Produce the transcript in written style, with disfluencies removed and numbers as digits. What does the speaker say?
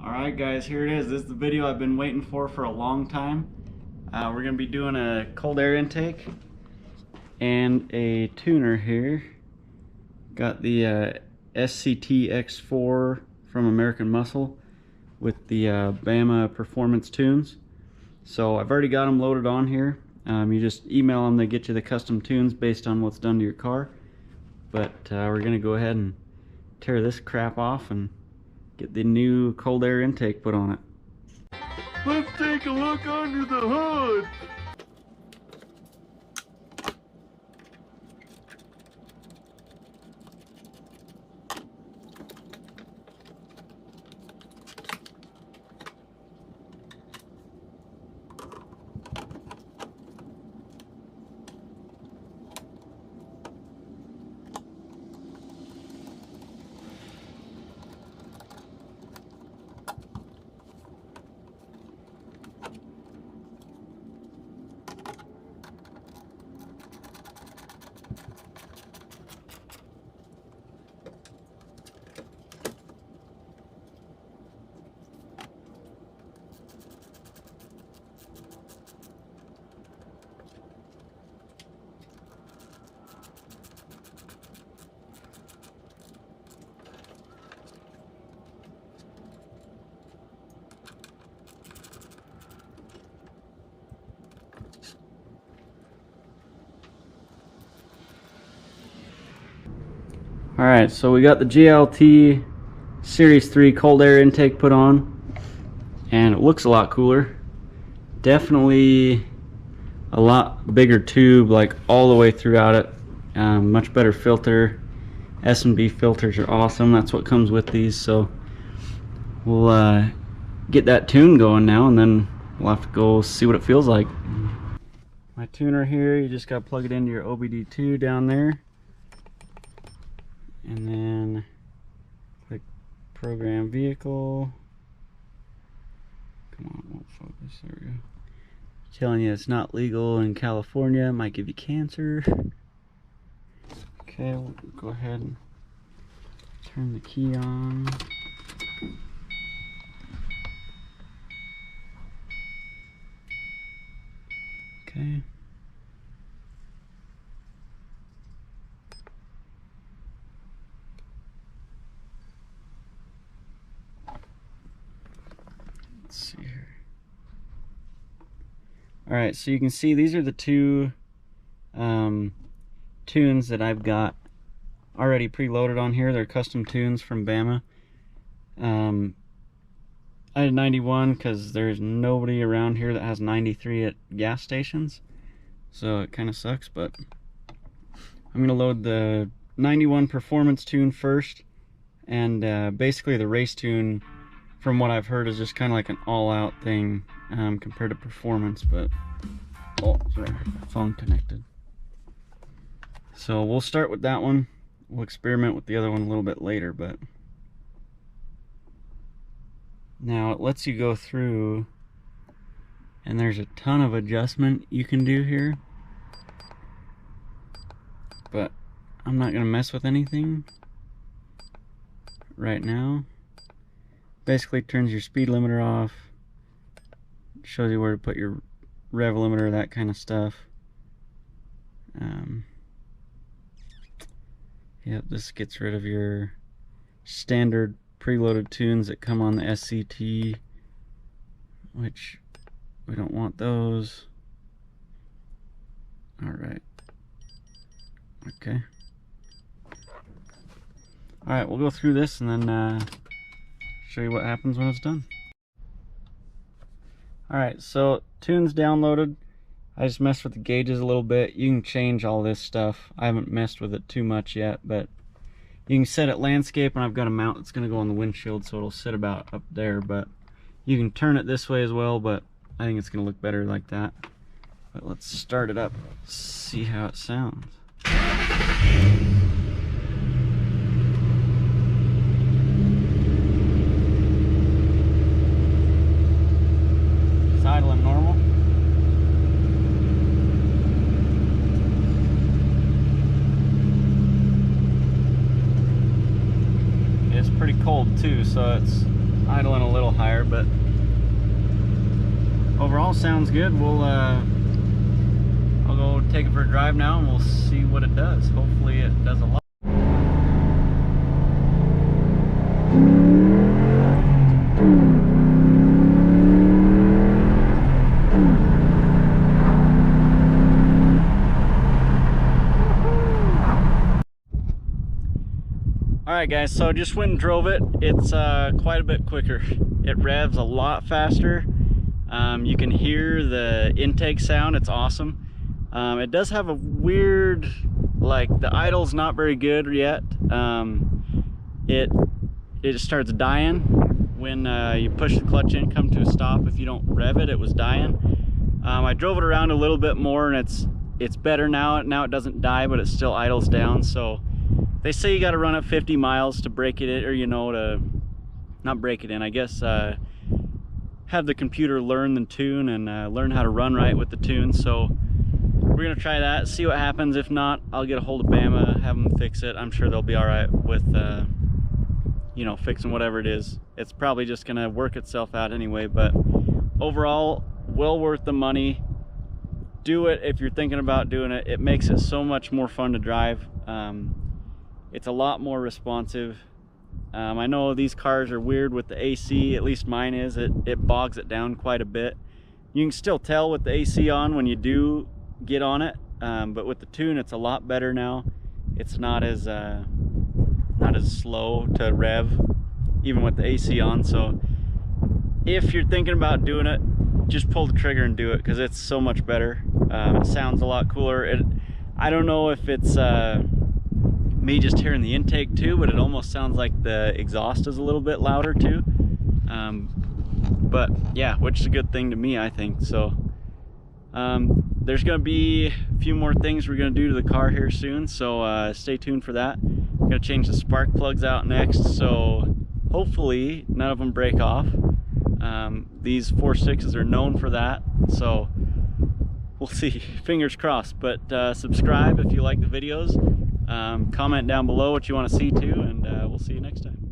Alright guys, here it is. This is the video I've been waiting for a long time. We're going to be doing a cold air intake and a tuner here. Got the SCT X4 from American Muscle with the Bama Performance tunes. So I've already got them loaded on here. You just email them, they get you the custom tunes based on what's done to your car. But we're going to go ahead and tear this crap off and get the new cold air intake put on it. Let's take a look under the hood. Alright, so we got the GLT Series 3 cold air intake put on, and it looks a lot cooler. Definitely a lot bigger tube, like all the way throughout it. Much better filter. S&B filters are awesome. That's what comes with these. So we'll get that tune going now, and then we'll have to go see what it feels like. My tuner here, you just got to plug it into your OBD2 down there. And then click program vehicle. Come on, it won't focus. There we go. Telling you it's not legal in California, might give you cancer. Okay, we'll go ahead and turn the key on. Okay. Let's see here. Alright, so you can see these are the two tunes that I've got already preloaded on here. They're custom tunes from Bama. I had 91 because there's nobody around here that has 93 at gas stations, so it kind of sucks, but I'm going to load the 91 performance tune first, and basically the race tune, from what I've heard, is just kind of like an all-out thing compared to performance. But oh, sorry, phone connected. So we'll start with that one. We'll experiment with the other one a little bit later, but now it lets you go through, and there's a ton of adjustment you can do here, but I'm not gonna mess with anything right now. Basically turns your speed limiter off, shows you where to put your rev limiter, that kind of stuff. Yep, this gets rid of your standard preloaded tunes that come on the SCT, which we don't want those. Alright. Okay. Alright, we'll go through this and then show you what happens when it's done. Alright, so tune's downloaded. I just messed with the gauges a little bit. You can change all this stuff. I haven't messed with it too much yet, but you can set it landscape, and I've got a mount that's going to go on the windshield, so it'll sit about up there, but you can turn it this way as well, but I think it's going to look better like that. But let's start it up, see how it sounds. It's idling normal. It's pretty cold too, so it's idling a little higher, but overall sounds good. I'll go take it for a drive now and we'll see what it does. Hopefully it does a lot. Alright guys, so just went and drove it. It's quite a bit quicker. It revs a lot faster. You can hear the intake sound. It's awesome. It does have a weird, like, the idle's not very good yet. It starts dying when you push the clutch in, come to a stop. If you don't rev it, it was dying. I drove it around a little bit more and it's better now. Now it doesn't die, but it still idles down. So they say you got to run at 50 miles to break it in, or to not break it in, I guess, have the computer learn the tune and learn how to run right with the tune. So we're gonna try that, see what happens. If not, I'll get a hold of Bama, have them fix it. I'm sure they'll be all right with fixing whatever it is. It's probably just gonna work itself out anyway, but overall, well worth the money. Do it if you're thinking about doing it. It makes it so much more fun to drive. It's a lot more responsive. I know these cars are weird with the AC, at least mine is. It bogs it down quite a bit. You can still tell with the AC on when you do get on it, but with the tune it's a lot better now. It's not as slow to rev, even with the AC on. So if you're thinking about doing it, just pull the trigger and do it, because it's so much better. It sounds a lot cooler. I don't know if it's me just hearing the intake too, but it almost sounds like the exhaust is a little bit louder too. But yeah, which is a good thing to me, I think. So there's gonna be a few more things we're gonna do to the car here soon, so stay tuned for that. I'm gonna change the spark plugs out next, so hopefully none of them break off. These 4.6s are known for that, so we'll see. Fingers crossed. But subscribe if you like the videos. Comment down below what you want to see too, and we'll see you next time.